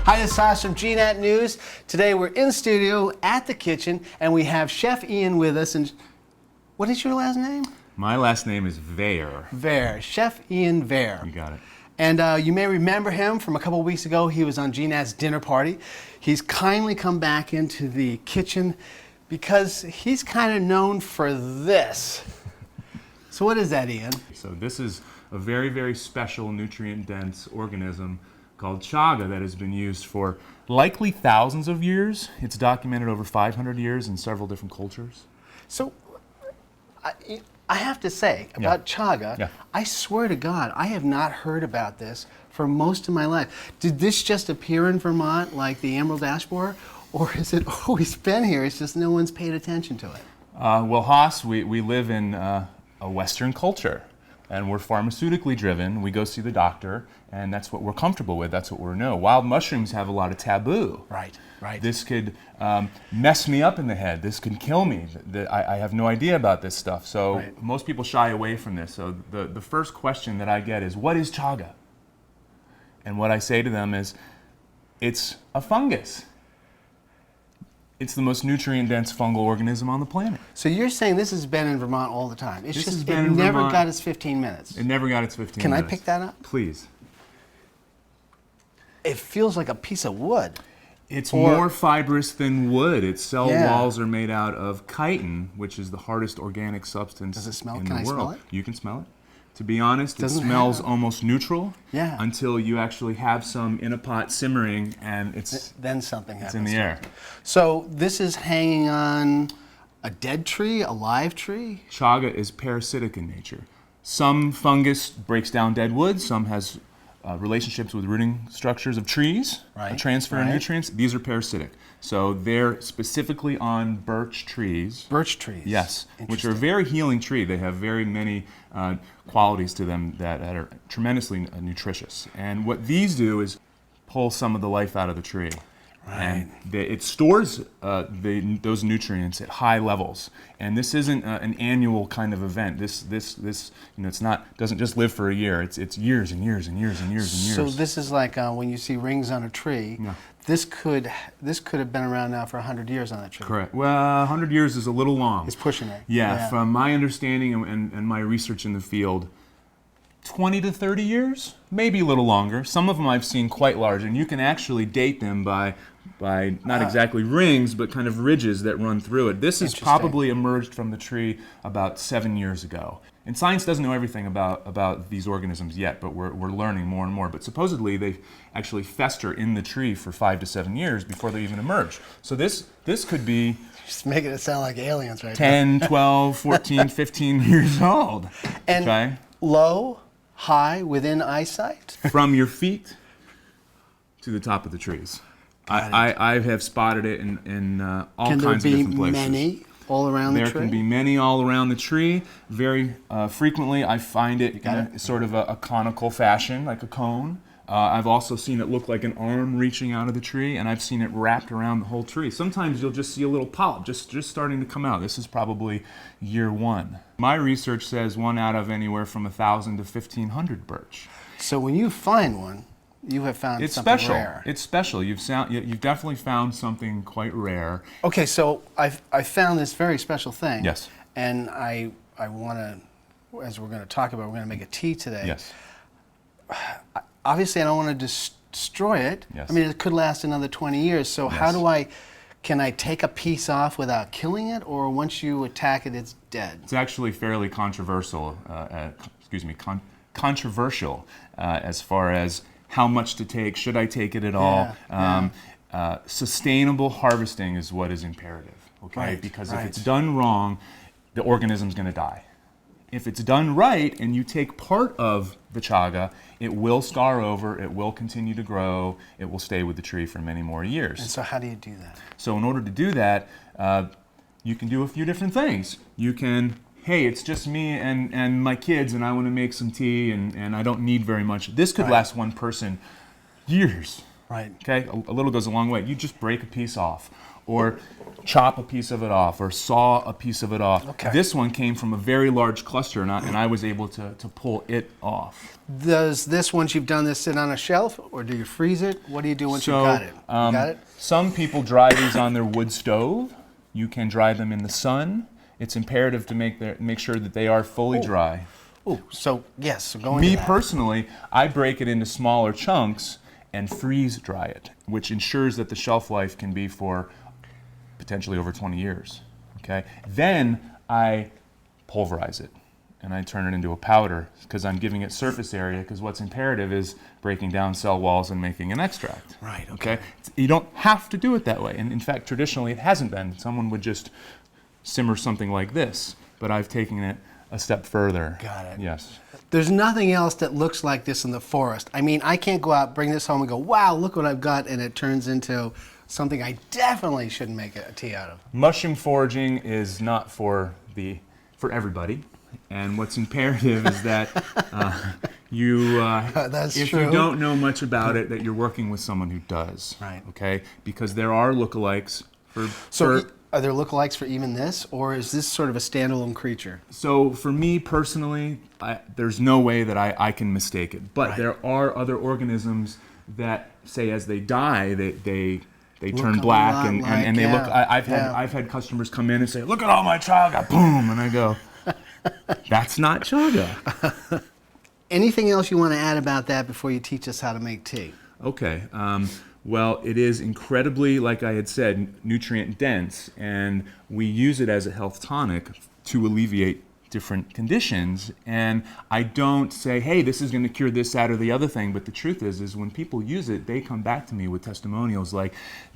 Hi, this is Haas from GNAT News. Today we're in studio at the kitchen and we have Chef Ian with us. And what is your last name? My last name is Vair. Vair. Chef Ian Vair. You got it. And you may remember him from a couple of weeks ago. He was on GNAT's dinner party. He's kindly come back into the kitchen because he's kind of known for this. So what is that, Ian? So this is a very, very special nutrient-dense organism called chaga that has been used for likely thousands of years. It's documented over 500 years in several different cultures. So I have to say about chaga, I swear to God, I have not heard about this for most of my life. Did this just appear in Vermont like the Emerald Ash Borer, or has it always been here? It's just no one's paid attention to it. Well, Haas, we live in a Western culture, and we're pharmaceutically driven. We go see the doctor, and that's what we're comfortable with. That's what we know. Wild mushrooms have a lot of taboo. Right, right. This could mess me up in the head. This could kill me. I have no idea about this stuff. So most people shy away from this. So the first question that I get is, what is chaga? And what I say to them is, it's a fungus. It's the most nutrient-dense fungal organism on the planet. So you're saying this has been in Vermont all the time. It's This has just, been it in never Vermont. got its 15 minutes. It never got its 15 Can minutes. I pick that up? Please. It feels like a piece of wood. It's more fibrous than wood. Its cell Yeah. walls are made out of chitin, which is the hardest organic substance Does it smell? in Can the I world. smell it? You can smell it. To be honest, it Doesn't smells have- almost neutral Yeah. until you actually have some in a pot simmering, and it's Then something happens. in the air. So this is hanging on a dead tree, a live tree? Chaga is parasitic in nature. Some fungus breaks down dead wood. Some has relationships with rooting structures of trees, Right, transfer of right. nutrients. These are parasitic. So they're specifically on birch trees. Birch trees. Yes, which are a Interesting. very healing tree. They have very many qualities to them that are tremendously nutritious. And what these do is pull some of the life out of the tree. Right. And it stores those nutrients at high levels. And this isn't an annual kind of event. This it's not, doesn't just live for a year. It's years and years and years and years and years. So this is like when you see rings on a tree. Yeah. This could have been around now for 100 years on that tree. Correct. Well, 100 years is a little long. It's pushing it. Yeah, from my understanding and my research in the field, 20 to 30 years, maybe a little longer. Some of them I've seen quite large, and you can actually date them by not exactly rings, but kind of ridges that run through it. This has probably emerged from the tree about 7 years ago. And science doesn't know everything about these organisms yet, but we're learning more and more. But supposedly they actually fester in the tree for 5 to 7 years before they even emerge. So this could be Just making it sound like aliens right now. 10, 12, 14, 15 years old. And okay? low, high, within eyesight? From your feet to the top of the trees. I have spotted it in all kinds of different places. Can there be many all around the tree? There can be many all around the tree. Very frequently I find it in sort of a conical fashion, like a cone. I've also seen it look like an arm reaching out of the tree, and I've seen it wrapped around the whole tree. Sometimes you'll just see a little polyp just starting to come out. This is probably year 1. My research says 1 out of anywhere from 1,000 to 1,500 birch. So when you find one, you have found something rare. It's special. You've definitely found something quite rare. Okay, so I found this very special thing. Yes. And I want to, as we're going to talk about, we're going to make a tea today. Yes. Obviously, I don't want to destroy it. Yes. I mean, it could last another 20 years. So how can I take a piece off without killing it, or once you attack it, it's dead? It's actually fairly controversial. Controversial as far as how much to take. Should I take it at all? Sustainable harvesting is what is imperative. Okay, Right, because right. if it's done wrong, the organism's going to die. If it's done right and you take part of the chaga, it will scar over, it will continue to grow, it will stay with the tree for many more years. And so how do you do that? So in order to do that, you can do a few different things. You can, hey, it's just me and my kids and I want to make some tea and I don't need very much. This could last one person years. Right. Okay, a little goes a long way. You just break a piece off, or chop a piece of it off, or saw a piece of it off. Okay. This one came from a very large cluster, and I was able to pull it off. Does this, once you've done this, sit on a shelf, or do you freeze it? What do you do once you've got it? You got it? Some people dry these on their wood stove. You can dry them in the sun. It's imperative to make sure that they are fully dry. Oh, so yes, so going Me personally, I break it into smaller chunks and freeze dry it, which ensures that the shelf life can be for potentially over 20 years. Okay? Then I pulverize it and I turn it into a powder because I'm giving it surface area, because what's imperative is breaking down cell walls and making an extract. Right, okay. You don't have to do it that way. And in fact, traditionally it hasn't been. Someone would just simmer something like this, but I've taken it a step further. Got it. Yes. There's nothing else that looks like this in the forest. I mean, I can't go out, bring this home and go, wow, look what I've got, and it turns into something I definitely shouldn't make a tea out of. Mushroom foraging is not for everybody, and what's imperative is that That's if true. you don't know much about it, that you're working with someone who does. Right. Okay, because there are lookalikes for. Are there lookalikes for even this, or is this sort of a standalone creature? So for me personally, there's no way that I can mistake it. But there are other organisms that, say, as they die, they turn black and they look. I've had customers come in and say, "Look at all my chaga!" Boom, and I go, "That's not chaga." Anything else you want to add about that before you teach us how to make tea? Okay. Well, it is incredibly, like I had said, nutrient dense, and we use it as a health tonic to alleviate different conditions. And I don't say, hey, this is going to cure this, that, or the other thing, but the truth is when people use it, they come back to me with testimonials like,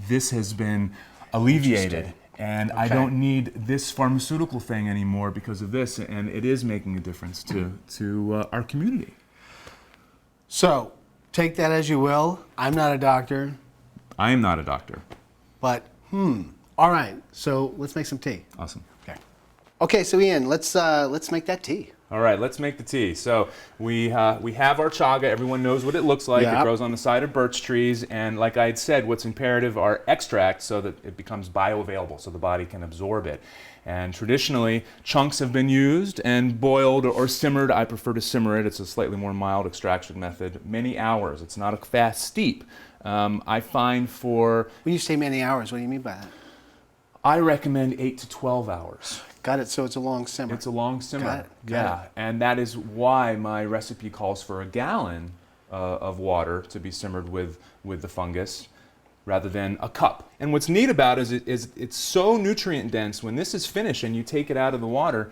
this has been alleviated, and I don't need this pharmaceutical thing anymore because of this, and it is making a difference to our community. So, take that as you will. I'm not a doctor. I am not a doctor. But, all right. So let's make some tea. Awesome. Okay. Okay, so Ian, let's make that tea. All right, let's make the tea. So we have our chaga. Everyone knows what it looks like. Yep. It grows on the side of birch trees, and like I had said, what's imperative are extracts so that it becomes bioavailable, so the body can absorb it. And traditionally, chunks have been used and boiled or simmered. I prefer to simmer it. It's a slightly more mild extraction method. Many hours. It's not a fast steep. I find for... When you say many hours, what do you mean by that? I recommend 8 to 12 hours. Got it. So it's a long simmer. It's a long simmer. Got it. Yeah, and that is why my recipe calls for a gallon of water to be simmered with the fungus, rather than a cup. And what's neat about it is it's so nutrient dense. When this is finished and you take it out of the water,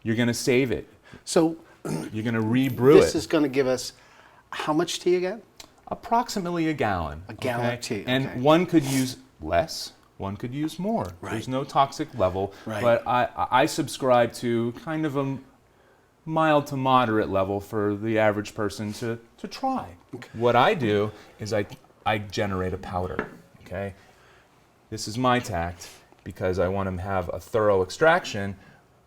you're going to save it. So you're going to rebrew it. This is going to give us how much tea again? Approximately a gallon. A gallon of tea. Okay. And one could use less. One could use more. Right. There's no toxic level. Right. But I subscribe to kind of a mild to moderate level for the average person to try. Okay. What I do is I generate a powder. Okay. This is my tact because I want to have a thorough extraction.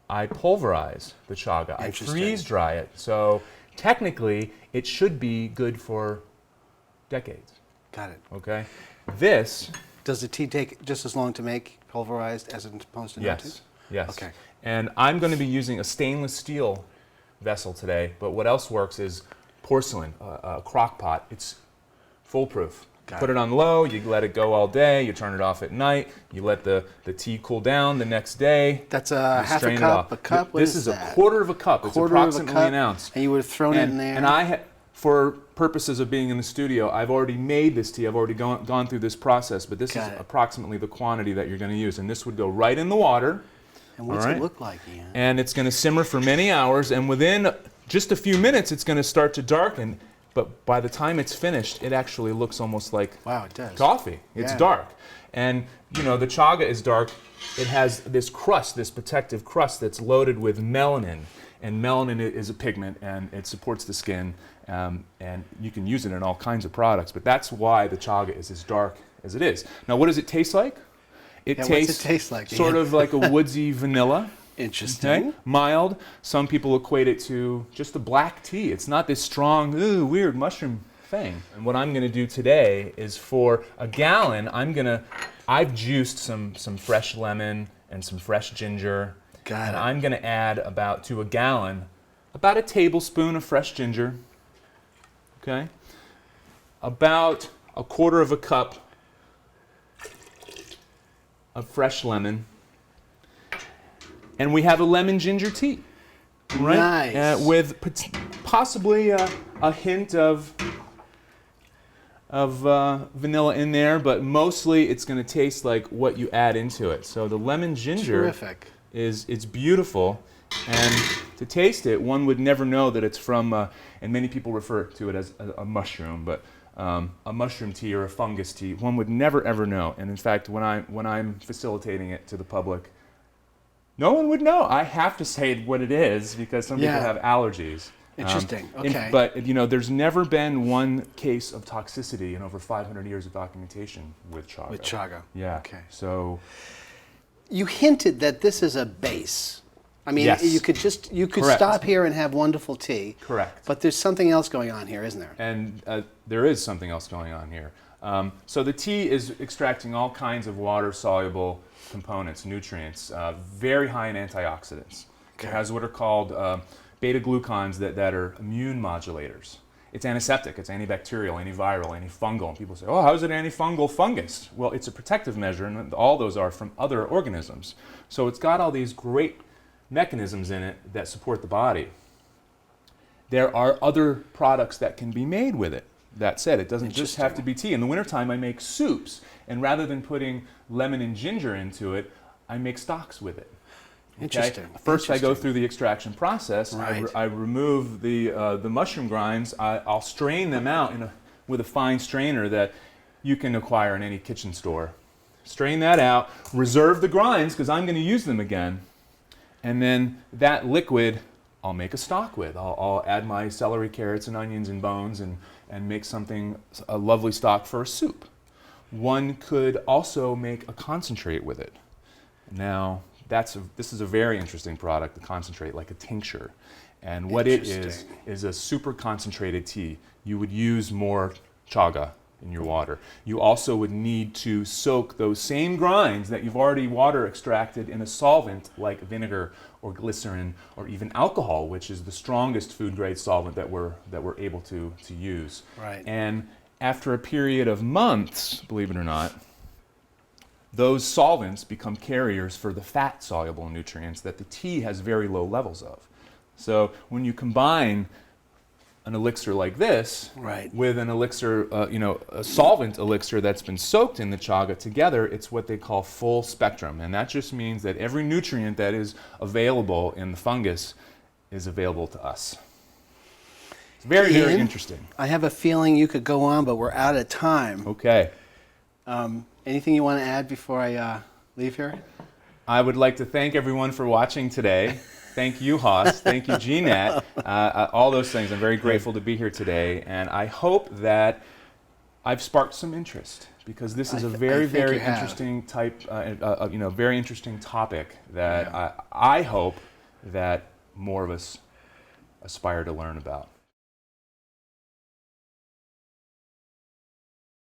I pulverize the chaga. I freeze dry it. So technically, it should be good for decades. Got it. Okay. This. Does the tea take just as long to make pulverized as opposed to not to? Yes. Okay. And I'm going to be using a stainless steel vessel today, but what else works is porcelain, a crock pot. It's foolproof. Put it on low, you let it go all day, you turn it off at night, you let the tea cool down the next day. That's a half a cup, a cup? This is a quarter of a cup. It's approximately an ounce. And you would have thrown it in there? And for purposes of being in the studio, I've already made this tea. I've already gone through this process, but this is approximately the quantity that you're going to use. And this would go right in the water. And what's it look like, Ian? And it's going to simmer for many hours, and within just a few minutes, it's going to start to darken. But by the time it's finished, it actually looks almost like coffee. It's dark. And, you know, the chaga is dark. It has this crust, this protective crust that's loaded with melanin. And melanin is a pigment, and it supports the skin. And you can use it in all kinds of products. But that's why the chaga is as dark as it is. Now, what does it taste like? What's it taste like? Sort of like a woodsy vanilla. Interesting. Okay? Mild. Some people equate it to just a black tea. It's not this strong, weird mushroom thing. And what I'm going to do today is for a gallon, I've juiced some fresh lemon and some fresh ginger. Got it. I'm going to add to a gallon, about a tablespoon of fresh ginger. Okay? About a quarter of a cup of fresh lemon. And we have a lemon ginger tea. Right? Nice. With possibly a hint of vanilla in there, but mostly it's going to taste like what you add into it. So the lemon ginger Terrific. it's beautiful, and to taste it, one would never know that it's from, and many people refer to it as a mushroom, but a mushroom tea or a fungus tea, one would never ever know. And in fact, when I'm facilitating it to the public, no one would know. I have to say what it is because some people have allergies. Interesting. Okay. But there's never been one case of toxicity in over 500 years of documentation with chaga. With chaga. Yeah. Okay. So You hinted that this is a base. I mean, yes. you could Correct. stop here and have wonderful tea. Correct. But there's something else going on here, isn't there? And there is something else going on here. So the tea is extracting all kinds of water-soluble components, nutrients, very high in antioxidants. Okay. It has what are called beta-glucans that are immune modulators. It's antiseptic, it's antibacterial, antiviral, antifungal. And people say, oh, how is it antifungal fungus? Well, it's a protective measure, and all those are from other organisms. So it's got all these great mechanisms in it that support the body. There are other products that can be made with it. That said, it doesn't just have to be tea. In the wintertime, I make soups, and rather than putting lemon and ginger into it, I make stocks with it. Okay? Interesting. First, I go through the extraction process. Right. I remove the mushroom grinds. I'll strain them out with a fine strainer that you can acquire in any kitchen store. Strain that out, reserve the grinds because I'm going to use them again, and then that liquid I'll make a stock with. I'll add my celery, carrots, and onions and bones and make a lovely stock for a soup. One could also make a concentrate with it. Now, this is a very interesting product, the concentrate, like a tincture. And what it is a super concentrated tea. You would use more chaga in your water. You also would need to soak those same grinds that you've already water extracted in a solvent like vinegar or glycerin or even alcohol, which is the strongest food grade solvent that we're able to use. Right. And after a period of months, believe it or not, those solvents become carriers for the fat soluble nutrients that the tea has very low levels of. So when you combine an elixir like this with an elixir, a solvent elixir that's been soaked in the chaga together, it's what they call full spectrum. And that just means that every nutrient that is available in the fungus is available to us. It's very, very interesting. I have a feeling you could go on, but we're out of time. Okay. Anything you want to add before I leave here? I would like to thank everyone for watching today. Thank you, Haas. Thank you, GNAT. All those things. I'm very grateful to be here today, and I hope that I've sparked some interest because this is a very, very interesting very interesting topic that I hope that more of us aspire to learn about.